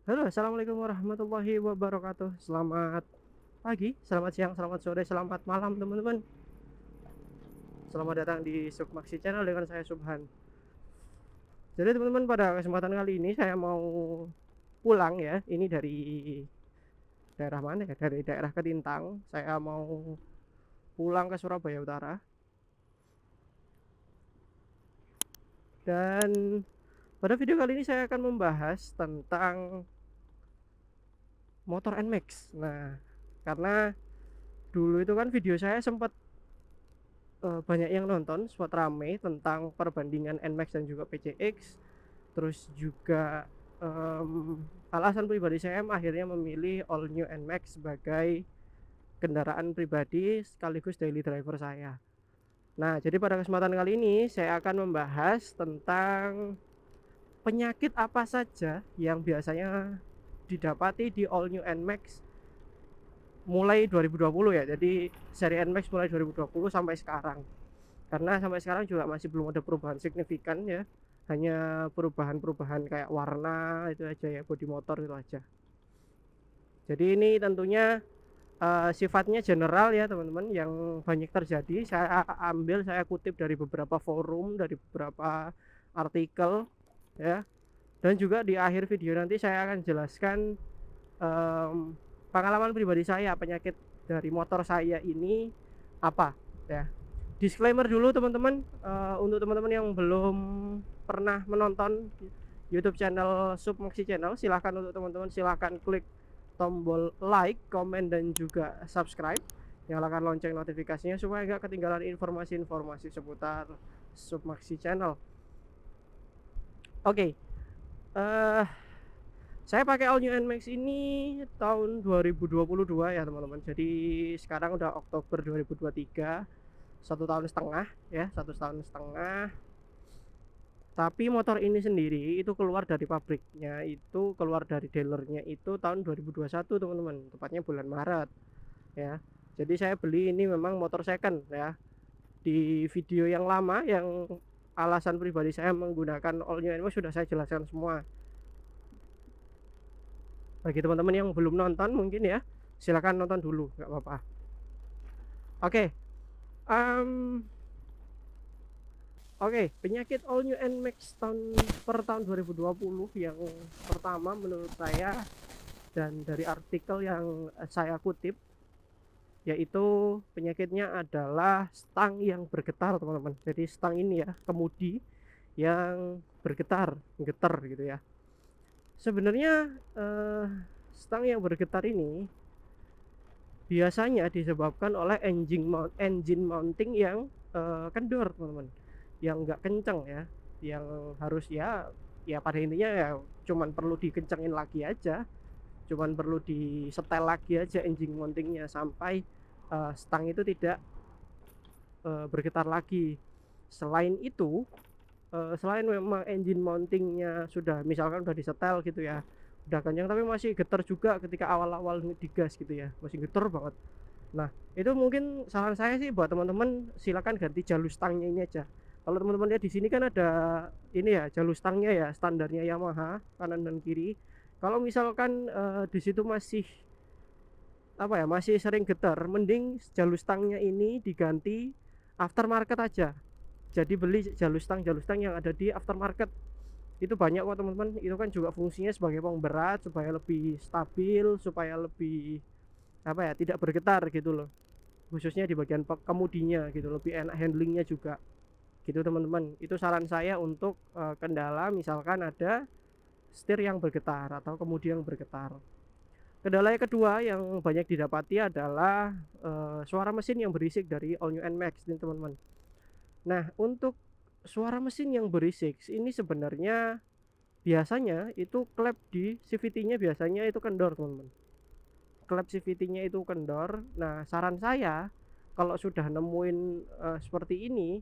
Halo, assalamualaikum warahmatullahi wabarakatuh. Selamat pagi, selamat siang, selamat sore, selamat malam, teman-teman. Selamat datang di Submaksi Channel dengan saya Subhan. Jadi teman-teman, pada kesempatan kali ini saya mau pulang ya. Ini dari daerah mana ya? Dari daerah Ketintang. Saya mau pulang ke Surabaya Utara. Dan pada video kali ini saya akan membahas tentang motor NMAX. Nah, karena dulu itu kan video saya sempat banyak yang nonton, sempat rame tentang perbandingan NMAX dan juga PCX. Terus juga alasan pribadi saya akhirnya memilih all new NMAX sebagai kendaraan pribadi sekaligus daily driver saya. Nah, jadi pada kesempatan kali ini saya akan membahas tentang penyakit apa saja yang biasanya didapati di all new NMAX mulai 2020 ya. Jadi seri NMAX mulai 2020 sampai sekarang. Karena sampai sekarang juga masih belum ada perubahan signifikan ya, hanya perubahan-perubahan kayak warna itu aja ya, bodi motor itu aja. Jadi ini tentunya sifatnya general ya teman-teman, yang banyak terjadi saya kutip dari beberapa forum, dari beberapa artikel ya. Dan juga di akhir video nanti saya akan jelaskan pengalaman pribadi saya, penyakit dari motor saya ini apa ya. Disclaimer dulu teman-teman, untuk teman-teman yang belum pernah menonton YouTube channel Submaksi Channel, silahkan untuk teman-teman silahkan klik tombol like, komen, dan juga subscribe. Nyalakan lonceng notifikasinya supaya nggak ketinggalan informasi-informasi seputar Submaksi Channel. Oke, uh, saya pakai All New NMAX ini tahun 2022 ya teman-teman. Jadi sekarang udah Oktober 2023, 1,5 tahun ya, 1,5 tahun. Tapi motor ini sendiri itu keluar dari pabriknya, itu keluar dari dealernya itu tahun 2021 teman-teman, tepatnya bulan Maret ya. Jadi saya beli ini memang motor second ya. Di video yang lama yang alasan pribadi saya menggunakan all new NMAX sudah saya jelaskan semua. Bagi teman-teman yang belum nonton mungkin ya, silahkan nonton dulu, nggak apa-apa. Oke, um, Oke, penyakit all new NMAX tahun 2020 yang pertama menurut saya dan dari artikel yang saya kutip, yaitu penyakitnya adalah stang yang bergetar teman-teman. Jadi stang ini ya, kemudi yang bergetar, getar gitu ya. Sebenarnya stang yang bergetar ini biasanya disebabkan oleh engine mounting yang kendor teman-teman, yang nggak kenceng ya, yang harus ya pada intinya ya cuman perlu dikencengin lagi aja, cuman perlu disetel lagi aja engine mountingnya sampai stang itu tidak bergetar lagi. Selain itu, selain memang engine mountingnya sudah misalkan udah disetel gitu ya, udah kencang tapi masih getar juga ketika awal-awal digas gitu ya, masih getar banget. Nah, itu mungkin saran saya sih buat teman-teman, silakan ganti jalur stangnya ini aja. Kalau teman-teman lihat di sini kan ada ini ya, jalur stangnya ya, standarnya Yamaha kanan dan kiri. Kalau misalkan di situ masih apa ya, masih sering getar, mending jalur stangnya ini diganti aftermarket aja. Jadi beli jalur stang yang ada di aftermarket. Itu banyak kok teman-teman. Itu kan juga fungsinya sebagai pemberat supaya lebih stabil, supaya lebih apa ya, tidak bergetar gitu loh, khususnya di bagian kemudinya gitu, lebih enak handlingnya juga gitu teman-teman. Itu saran saya untuk kendala misalkan ada setir yang bergetar atau kemudi yang bergetar. Kendala yang kedua yang banyak didapati adalah suara mesin yang berisik dari all new NMAX ini teman-teman. Nah, untuk suara mesin yang berisik ini sebenarnya biasanya itu klep di CVT-nya biasanya itu kendor teman-teman, klep CVT-nya itu kendor. Nah, saran saya kalau sudah nemuin seperti ini,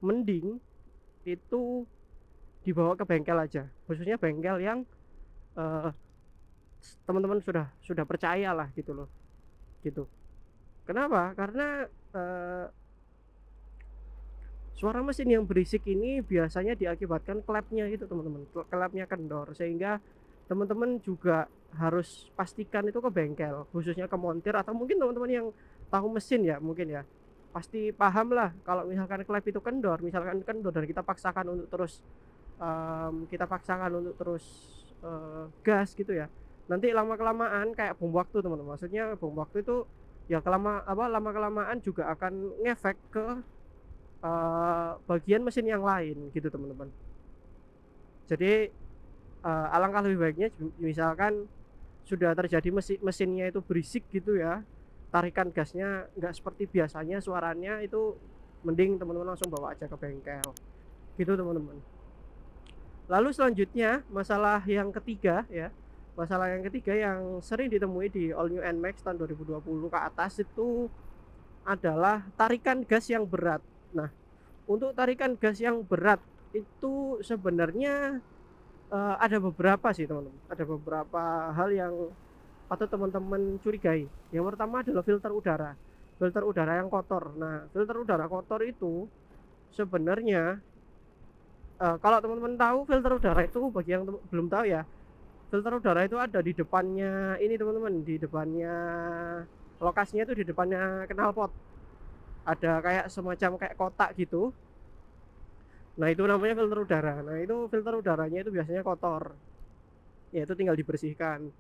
mending itu dibawa ke bengkel aja, khususnya bengkel yang eh, teman-teman sudah percaya lah gitu loh, gitu. Kenapa? Karena suara mesin yang berisik ini biasanya diakibatkan klepnya itu teman-teman, klepnya kendor, sehingga teman-teman juga harus pastikan itu ke bengkel, khususnya ke montir, atau mungkin teman-teman yang tahu mesin ya mungkin ya pasti paham lah kalau misalkan klep itu kendor dan kita paksakan untuk terus gas gitu ya, nanti lama kelamaan kayak bom waktu teman-teman. Maksudnya bom waktu itu ya lama kelamaan juga akan ngefek ke bagian mesin yang lain gitu teman-teman. Jadi alangkah lebih baiknya misalkan sudah terjadi mesinnya itu berisik gitu ya, tarikan gasnya nggak seperti biasanya suaranya itu, mending teman-teman langsung bawa aja ke bengkel gitu teman-teman. Lalu selanjutnya masalah yang ketiga yang sering ditemui di All New NMAX tahun 2020 ke atas itu adalah tarikan gas yang berat. Nah, untuk tarikan gas yang berat itu sebenarnya ada beberapa sih teman-teman, ada beberapa hal yang patut teman-teman curigai. Yang pertama adalah filter udara yang kotor. Nah, filter udara kotor itu sebenarnya kalau teman-teman tahu, filter udara itu bagi yang belum tahu ya, filter udara itu ada di depannya ini teman-teman, di depannya lokasinya itu di depannya knalpot, ada kayak semacam kayak kotak gitu. Nah itu namanya filter udara. Nah itu filter udaranya itu biasanya kotor, ya itu tinggal dibersihkan.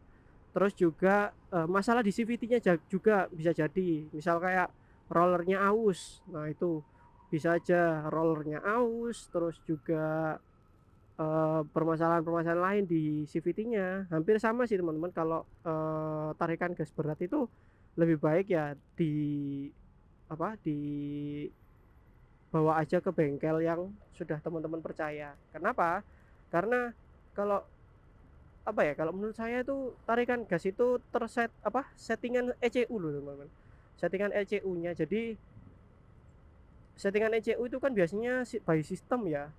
Terus juga masalah di CVT-nya juga bisa jadi, misal kayak rollernya aus. Nah itu bisa aja rollernya aus. Terus juga permasalahan-permasalahan lain di CVT-nya hampir sama sih teman-teman. Kalau tarikan gas berat itu lebih baik ya dibawa aja ke bengkel yang sudah teman-teman percaya. Kenapa? Karena kalau kalau menurut saya itu tarikan gas itu settingan ECU loh teman-teman, settingan ECU-nya. Jadi settingan ECU itu kan biasanya by system ya,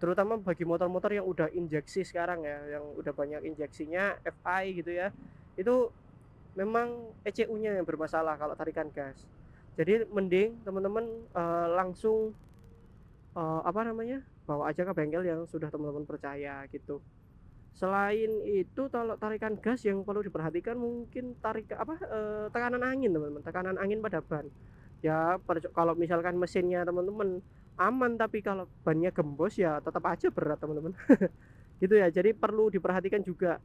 terutama bagi motor-motor yang udah injeksi sekarang ya, yang udah banyak injeksinya FI gitu ya, itu memang ECU-nya yang bermasalah kalau tarikan gas. Jadi mending teman-teman langsung bawa aja ke bengkel yang sudah teman-teman percaya gitu. Selain itu, kalau tarikan gas yang perlu diperhatikan mungkin tekanan angin teman-teman, tekanan angin pada ban. Ya kalau misalkan mesinnya teman-teman aman tapi kalau bannya gembos ya tetap aja berat teman-teman. Gitu ya. Jadi perlu diperhatikan juga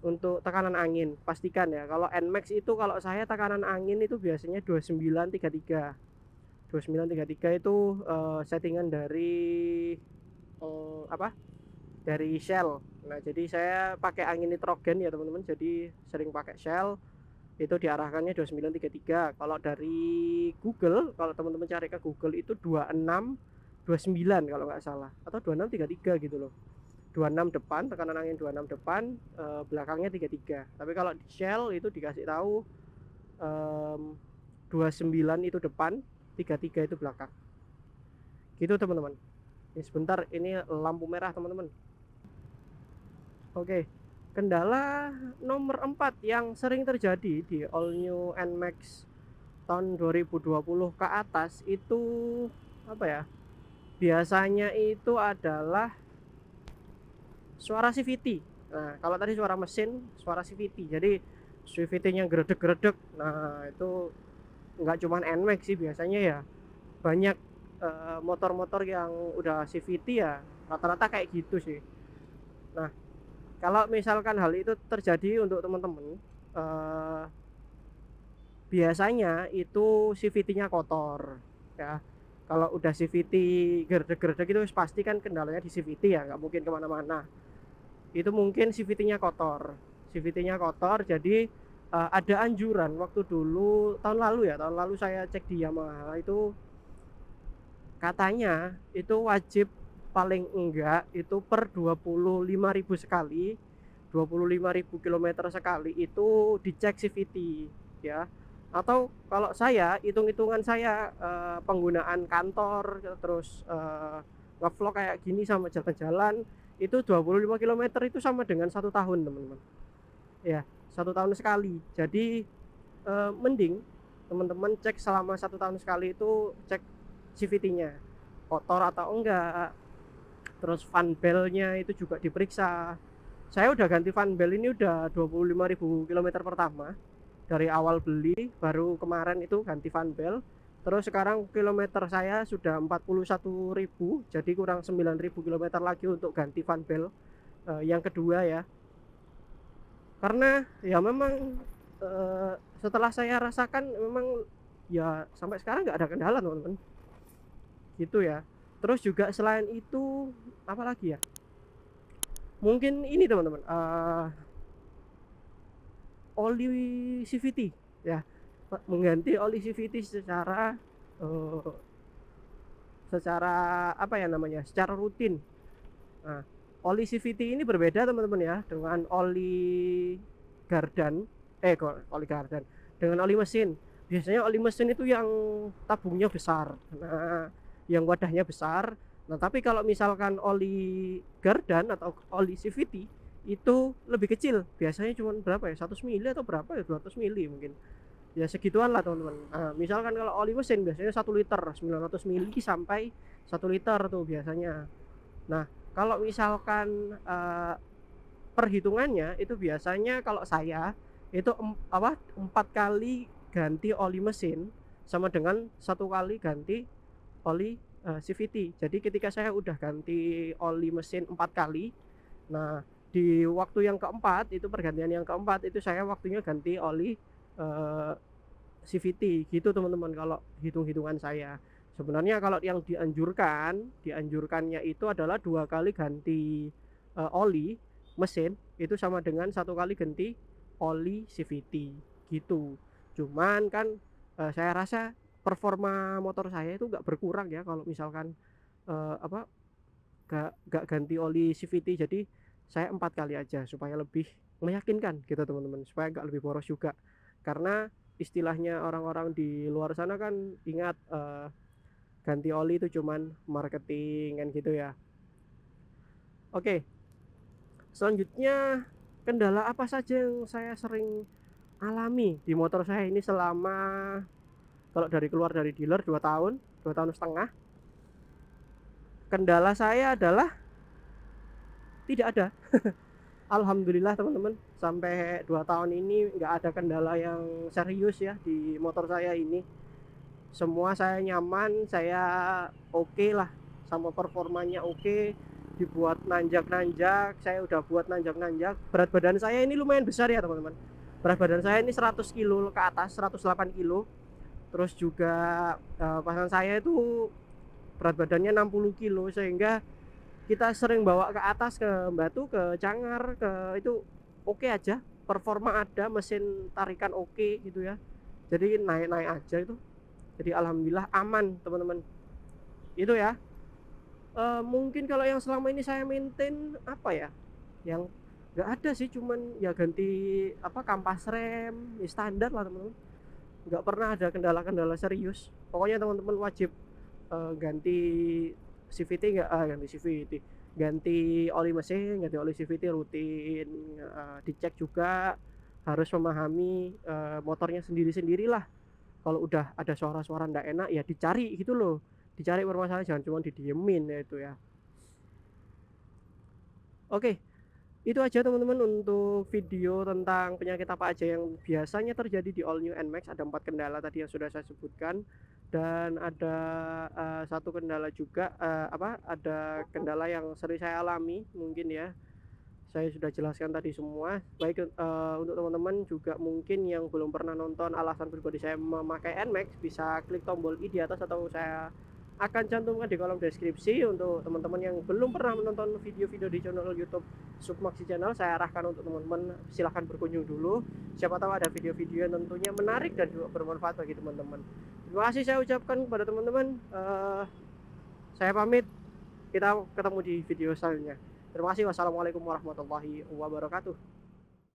untuk tekanan angin. Pastikan ya kalau NMAX itu, kalau saya tekanan angin itu biasanya 2933. 2933 itu settingan dari dari Shell. Nah jadi saya pakai angin nitrogen ya teman-teman, jadi sering pakai Shell, itu diarahkannya 2933. Kalau dari Google, kalau teman-teman cari ke Google itu 2629 kalau nggak salah, atau 2633 gitu loh. 26 depan, tekanan angin 26 depan, belakangnya 33. Tapi kalau di Shell itu dikasih tahu 29 itu depan, 33 itu belakang. Gitu teman-teman. Ini sebentar, ini lampu merah teman-teman. Oke, kendala nomor 4 yang sering terjadi di All New NMAX tahun 2020 ke atas itu biasanya itu adalah suara CVT. Nah, kalau tadi suara mesin, suara CVT. Jadi CVT-nya geredek-geredek. Nah, itu nggak cuma NMAX sih biasanya ya. Banyak motor-motor yang udah CVT ya, rata-rata kayak gitu sih. Nah, kalau misalkan hal itu terjadi untuk teman-teman, biasanya itu CVT-nya kotor ya. Kalau udah CVT gerdek-gerdek itu pasti kan kendalanya di CVT ya, nggak mungkin kemana-mana. Itu mungkin CVT-nya kotor. CVT-nya kotor, jadi ada anjuran waktu dulu tahun lalu saya cek di Yamaha itu, katanya itu wajib paling enggak itu per 25.000 sekali, 25.000 km sekali itu dicek CVT ya. Atau kalau saya hitung-hitungan saya penggunaan kantor terus ngevlog kayak gini sama jalan-jalan, itu 25 km itu sama dengan 1 tahun teman-teman ya, 1 tahun sekali. Jadi mending teman-teman cek selama 1 tahun sekali itu, cek CVT-nya kotor atau enggak, terus fan bell-nya itu juga diperiksa. Saya udah ganti fan belt ini udah 25.000 kilometer pertama. Dari awal beli baru kemarin itu ganti fan belt. Terus sekarang kilometer saya sudah 41.000, jadi kurang 9.000 kilometer lagi untuk ganti fan belt yang kedua ya. Karena ya memang setelah saya rasakan memang ya sampai sekarang nggak ada kendala teman-teman. Gitu ya. Terus juga selain itu apa lagi ya? Mungkin ini teman-teman, oli CVT ya, mengganti oli CVT uh, secara apa ya namanya, secara rutin. Nah, oli CVT ini berbeda teman-teman ya dengan oli gardan, kok oli gardan, dengan oli mesin. Biasanya oli mesin itu yang tabungnya besar, nah yang wadahnya besar. Nah tapi kalau misalkan oli gardan atau oli CVT itu lebih kecil, biasanya cuma berapa ya, 100 mili atau berapa ya, 200 mili mungkin ya, segituan lah teman-teman. Nah, misalkan kalau oli mesin biasanya 1 liter 900 mili sampai 1 liter tuh biasanya. Nah kalau misalkan perhitungannya itu biasanya kalau saya itu 4 kali ganti oli mesin sama dengan 1 kali ganti oli CVT. Jadi ketika saya udah ganti oli mesin 4 kali, nah di waktu yang keempat itu, pergantian yang keempat itu saya waktunya ganti oli CVT gitu teman-teman. Kalau hitung-hitungan saya sebenarnya kalau yang dianjurkannya itu adalah 2 kali ganti oli mesin itu sama dengan 1 kali ganti oli CVT gitu. Cuman kan saya rasa performa motor saya itu nggak berkurang ya kalau misalkan nggak ganti oli CVT. Jadi saya 4 kali aja supaya lebih meyakinkan gitu teman-teman, supaya nggak lebih boros juga. Karena istilahnya orang-orang di luar sana kan ingat ganti oli itu cuman marketing kan gitu ya. Oke, selanjutnya kendala apa saja yang saya sering alami di motor saya ini selama, kalau dari keluar dari dealer 2 tahun setengah. Kendala saya adalah tidak ada. Alhamdulillah teman-teman, sampai 2 tahun ini nggak ada kendala yang serius ya di motor saya ini. Semua saya nyaman, saya oke lah, sama performanya oke. Dibuat nanjak-nanjak, saya udah buat nanjak-nanjak. Berat badan saya ini lumayan besar ya teman-teman. Berat badan saya ini 100 kilo ke atas, 108 kilo. Terus juga pasangan saya itu berat badannya 60 kilo, sehingga kita sering bawa ke atas, ke Batu, ke Cangar, ke itu oke aja, performa ada, mesin tarikan oke gitu ya. Jadi naik-naik aja itu. Jadi alhamdulillah aman teman-teman. Itu ya. Mungkin kalau yang selama ini saya maintain apa ya? Yang nggak ada sih, cuman ya ganti kampas rem, ya standar lah teman-teman. Nggak pernah ada kendala-kendala serius. Pokoknya teman-teman wajib ganti CVT, ganti CVT, ganti oli mesin, ganti oli CVT rutin. Dicek juga, harus memahami motornya sendiri-sendirilah. Kalau udah ada suara-suara ndak enak ya dicari gitu loh, dicari permasalahan, jangan cuma didiemin ya itu ya. Oke, itu aja teman-teman untuk video tentang penyakit apa aja yang biasanya terjadi di All New NMAX. Ada 4 kendala tadi yang sudah saya sebutkan, dan ada satu kendala juga, ada kendala yang sering saya alami mungkin ya. Saya sudah jelaskan tadi semua. Baik, untuk teman-teman juga mungkin yang belum pernah nonton alasan pribadi saya memakai NMAX, bisa klik tombol i di atas atau saya akan cantumkan di kolom deskripsi. Untuk teman-teman yang belum pernah menonton video-video di channel YouTube Sukmaksi Channel, saya arahkan untuk teman-teman silahkan berkunjung dulu. Siapa tahu ada video-video yang tentunya menarik dan juga bermanfaat bagi teman-teman. Terima kasih saya ucapkan kepada teman-teman. Saya pamit, kita ketemu di video selanjutnya. Terima kasih. Wassalamualaikum warahmatullahi wabarakatuh.